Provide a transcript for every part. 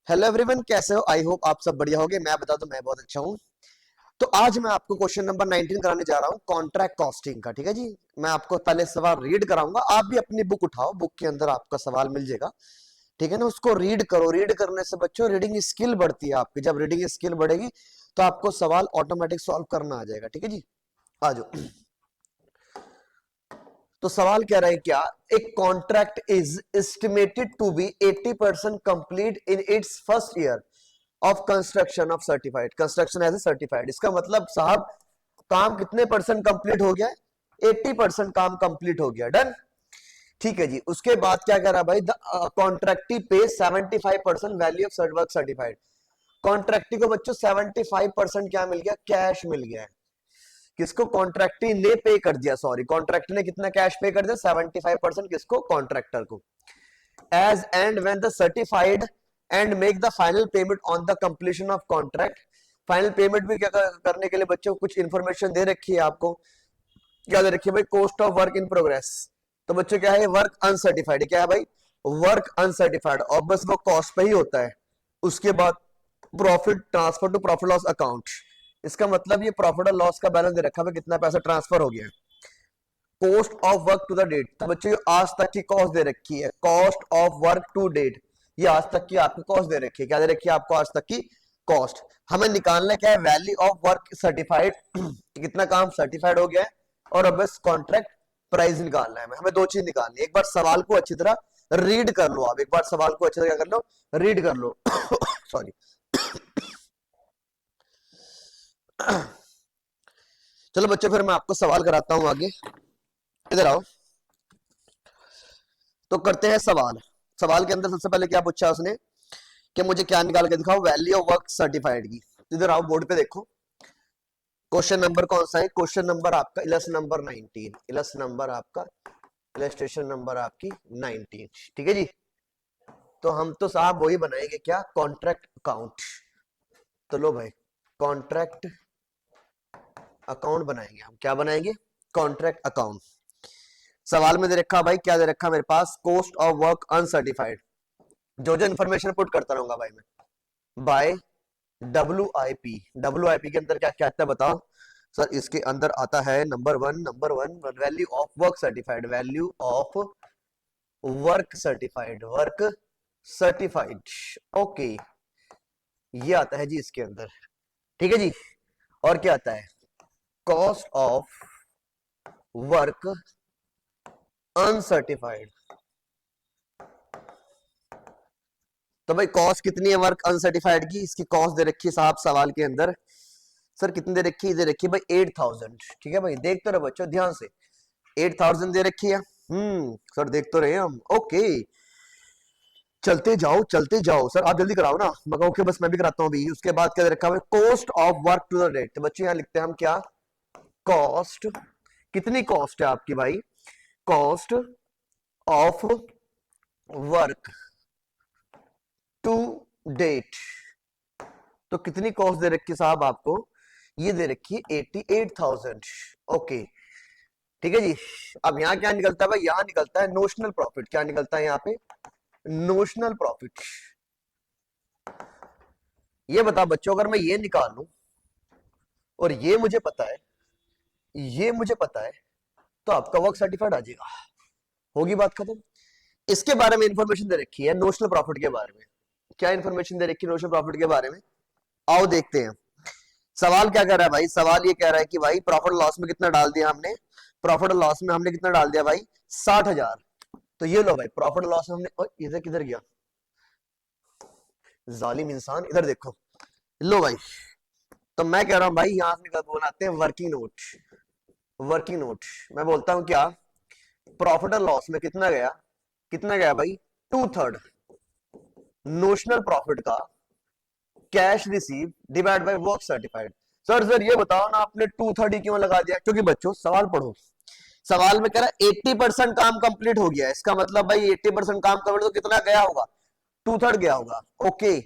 Hello everyone, कैसे हो? I hope आप सब बढ़िया होगे। मैं बता दूं, मैं बहुत अच्छा हूँ। तो आज मैं आपको क्वेश्चन नंबर 19 कराने जा रहा हूँ, कॉन्ट्रैक्ट कॉस्टिंग का। ठीक है जी। मैं आपको पहले सवाल रीड कराऊंगा, आप भी अपनी बुक उठाओ, बुक के अंदर आपका सवाल मिल जाएगा। ठीक है ना, उसको रीड करो। रीड करने से बच्चों रीडिंग स्किल बढ़ती है आपकी। जब रीडिंग स्किल बढ़ेगी तो आपको सवाल ऑटोमेटिक सॉल्व करना आ जाएगा। ठीक है जी, आ जाओ। तो सवाल कह रहा है क्या, एक contract is estimated to be 80% complete in its first year of construction of certified construction as a certified. इसका मतलब साहब काम कितने परसेंट कंप्लीट हो गया? 80% काम कंप्लीट हो गया। डन। ठीक है जी। उसके बाद क्या कह रहा है भाई, द कॉन्ट्रैक्टी पे 75% वैल्यू ऑफ वर्क सर्टिफाइड। कॉन्ट्रैक्टी को बच्चों 75% क्या मिल गया? कैश मिल गया है। किसको? कॉन्ट्रैक्टी ने पे कर दिया, सॉरी, कॉन्ट्रैक्टर ने कितना कैश पे कर दिया? 75%। किसको? कॉन्ट्रैक्टर को। As and when the certified and make the final payment on the completion of contract. Final payment भी क्या करने के लिए बच्चों कुछ इंफॉर्मेशन दे रखी है आपको। क्या दे रखी है भाई? Cost of work in progress. तो बच्चों क्या है? Work uncertified. क्या है भाई? Work uncertified. और बस वो कॉस्ट पे ही होता है। उसके बाद profit transfer to profit loss account. इसका मतलब ये प्रॉफिट और लॉस का बैलेंस दे रखा है, कितना पैसा ट्रांसफर हो गया। Cost of work to the date. तो बच्चों आज तक की कॉस्ट दे रखी है, cost of work to date. ये आज तक की आपकी कॉस्ट दे रखी है। क्या दे रखी है आपको? आज तक की कॉस्ट। हमें निकालना क्या है? Value of work certified. कितना काम सर्टिफाइड हो गया है, और अब बस कॉन्ट्रैक्ट प्राइस निकालना है। हमें दो चीज निकालनी है। एक बार सवाल को अच्छी तरह रीड कर लो। आप एक बार सवाल को अच्छी तरह कर लो, रीड कर लो। सॉरी। चलो बच्चों, फिर मैं आपको सवाल कराता हूं आगे। इधर आओ। तो करते हैं सवाल। सवाल के अंदर सबसे पहले क्या पूछा उसने कि मुझे क्या निकाल के दिखाओ वैल्यू ऑफ वर्क सर्टिफाइड की। इधर आओ, बोर्ड पे देखो। क्वेश्चन नंबर कौन सा है? क्वेश्चन नंबर आपका इलस्ट नंबर 19। इलस्ट नंबर आपका, इलस्ट्रेशन नंबर आपकी 19। ठीक है जी। तो हम तो साहब वही बनाएंगे, क्या? Contract account. तो लो भाई, कॉन्ट्रैक्ट अकाउंट बनाएंगे हम। क्या बनाएंगे? Contract account. सवाल में दे रखा भाई, क्या दे रखा मेरे पास? Cost of work uncertified. जो जो इन्फॉर्मेशन पुट करता रहूंगा भाई मैं, बाय डब्ल्यू आई पी के अंदर क्या क्या आता है बताओ सर? इसके अंदर आता है number one value of work certified. Value of work certified. Work certified. Okay, ये आता है जी इसके अंदर। ठीक है जी। और क्या आता है? Cost of work uncertified. तो भाई कॉस्ट कितनी है वर्क अनसर्टिफाइड की? इसकी कॉस्ट दे रखी है साहब सवाल के अंदर। सर कितनी दे रखी है? दे रखी है भाई 8000। ठीक है भाई, देखते रहो बच्चों ध्यान से। 8000 दे रखी है। सर देख तो रहे हैं हम। ओके, चलते जाओ चलते जाओ। सर आप जल्दी कराओ ना। मैं कहूँ ओके, बस मैं भी कराता हूँ अभी। उसके बाद क्या दे रखा है? Cost of work to the date. तो बच्चों यहाँ लिखते हैं हम क्या? कॉस्ट। कितनी कॉस्ट है आपकी भाई? Cost of work to date. तो कितनी कॉस्ट दे रखी है साहब आपको? ये दे रखी है 88,000। ओके, ठीक है जी। अब यहाँ क्या निकलता है भाई? यहाँ निकलता है नोशनल प्रॉफिट। क्या निकलता है यहाँ पे? Notional profit. ये बता बच्चों, अगर मैं ये निकाल लूं और ये मुझे पता है, ये मुझे पता है, तो आपका वर्क सर्टिफाइड आ जाएगा। होगी बात खत्म। इसके बारे में इंफॉर्मेशन दे रखी है नोशनल प्रॉफिट के बारे में। क्या इंफॉर्मेशन दे रखी है नोशनल प्रॉफिट के बारे में? आओ देखते हैं। सवाल क्या कह रहा है भाई? सवाल ये कह रहा है कि भाई प्रॉफिट लॉस में कितना डाल दिया हमने? प्रॉफिट लॉस में हमने कितना डाल दिया भाई? 60,000। तो ये लो भाई, प्रॉफिट लॉस में हमने, इधर किधर गया जालिम इंसान? इधर देखो। लो भाई, तो मैं कह रहा हूं भाई यहां से बनाते हैं वर्किंग नोट। वर्किंग नोट मैं बोलता हूं क्या? प्रॉफिट और लॉस में कितना गया? कितना गया भाई? 2/3 नोशनल प्रॉफिट का cash receive divide by work certified. Sir ये बताओ ना, आपने 2/3 क्यों लगा दिया? क्योंकि बच्चों सवाल पढ़ो। सवाल में कह रहा है 80% काम कंप्लीट हो गया है। इसका मतलब भाई 80% काम कंप्लीट तो कितना गया होगा? 2/3 गया होगा। ओके,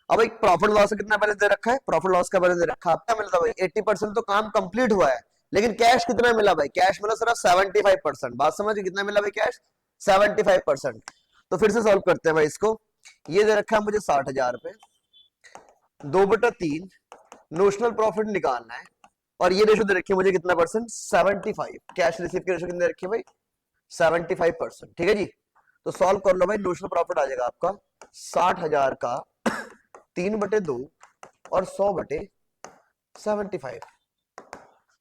अब एक प्रॉफिट लॉस का कितना बैलेंस दे रखा है? प्रॉफिट लॉस का बैलेंस दे रखा है। क्या मिलता भाई? 80% तो काम कंप्लीट हुआ है, लेकिन कैश कितना मिला भाई? कैश मिला सिर्फ 75%। बात समझ? कितना मिला भाई कैश? 75%। तो फिर से सॉल्व करते हैं भाई इसको। ये दे रखा है मुझे 60,000 रुपए, 2/3 नोशनल प्रॉफिट निकालना है, और ये रेशो दे रखी है मुझे कितना परसेंट, 75। कैश रिसीव की रेशो कितने रखी है भाई, 75%। ठीक है जी, तो सॉल्व कर लो भाई, नोशनल प्रॉफिट आ जाएगा आपका 60,000 का 3/2 और 100/75।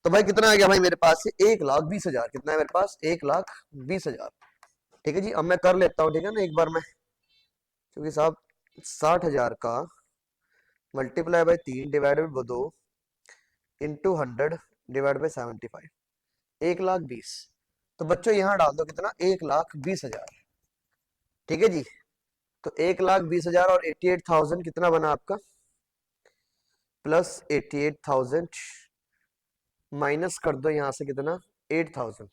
तो भाई कितना आ गया भाई मेरे पास से, 1,20,000। कितना है मेरे पास, 1,20,000। ठीक है जी, अब मैं कर लेता हूँ, ठीक है ना, एक बार मैं, क्योंकि साहब 60,000 का multiply by 3 divided by 2 into 100 divide by 75, 1,20,000। तो बच्चों यहाँ डाल दो कितना, 1,20,000। ठीक है जी, तो 1,20,000 और 88,000 कितना बना आपका, प्लस 88,000 माइनस कर दो यहाँ से कितना, 8,000,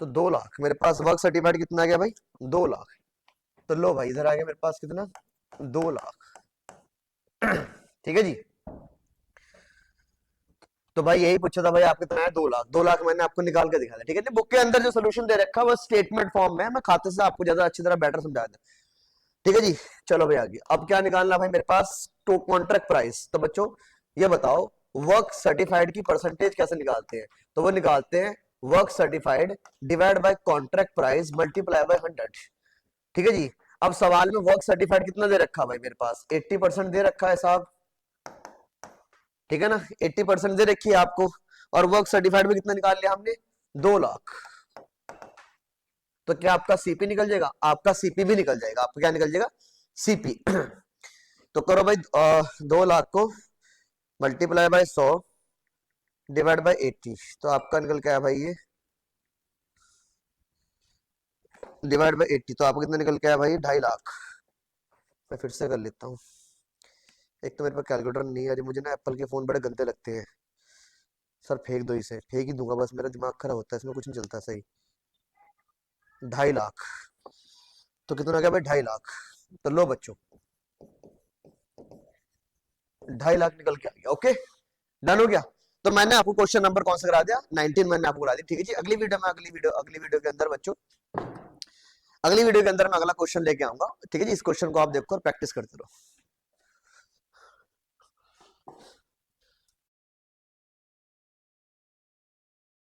तो 2 लाख। मेरे पास वर्क सर्टिफाइड कितना आ गया भाई, 2 लाख। तो लो भाई इधर आ गया मेरे पास कितना, 2 लाख। ठीक है जी, तो भाई यही पूछा था भाई आप कितना है, 2 लाख। 2 लाख मैंने आपको निकाल के दिखा दिया। ठीक है जी, बुक के अंदर जो सोल्यूशन दे रखा है वो स्टेटमेंट फॉर्म में है, मैं खाते से आपको ज्यादा अच्छी तरह बेटर समझा दूं। ठीक है जी, चलो भाई आगे। अब क्या निकालना भाई मेरे पास, तो कॉन्ट्रैक्ट प्राइस। तो बच्चों ये बताओ वर्क सर्टिफाइड की परसेंटेज कैसे निकालते हैं, तो वो निकालते हैं work certified divide by contract price multiply by 100। ठीक है जी, अब सवाल में वर्क सर्टिफाइड कितना दे रखा भाई मेरे पास, 80% दे रखा है साहब। ठीक है ना, 80% दे रखी है आपको, और वर्क सर्टिफाइड में कितना निकाल लिया हमने, 2 लाख। तो क्या आपका सीपी निकल जाएगा, आपका सीपी भी निकल जाएगा। आपका क्या निकल जाएगा, सीपी। तो करो भाई 2 लाख को मल्टीप्लाई बाय 100 डिवाइड बाय 80, तो आपका निकल के आया भाई ये, डिवाइड बाय 80, तो आपको कितना निकल के आया भाई, 2.5 लाख। मैं फिर से कर लेता हूँ, एक तो मेरे पास कैलकुलेटर नहीं है, मुझे ना एप्पल के फोन बड़े गंदे लगते हैं सर, फेंक दो इसे, फेंक ही दूंगा बस, मेरा दिमाग खराब होता है इसमें, कुछ नहीं चलता सही। 2.5 लाख, तो कितना आ गया भाई, 2.5 लाख। तो लो बच्चों 2.5 लाख निकल के आ गया। ओके, डन हो गया। तो मैंने आपको क्वेश्चन नंबर कौन सा करा दिया, 19 मैंने आपको करा दिया। ठीक है जी, अगली वीडियो में, अगली वीडियो के अंदर बच्चों, अगली वीडियो के अंदर मैं अगला क्वेश्चन लेके आऊंगा। ठीक है जी, इस क्वेश्चन को आप देखो और प्रैक्टिस करते रहो।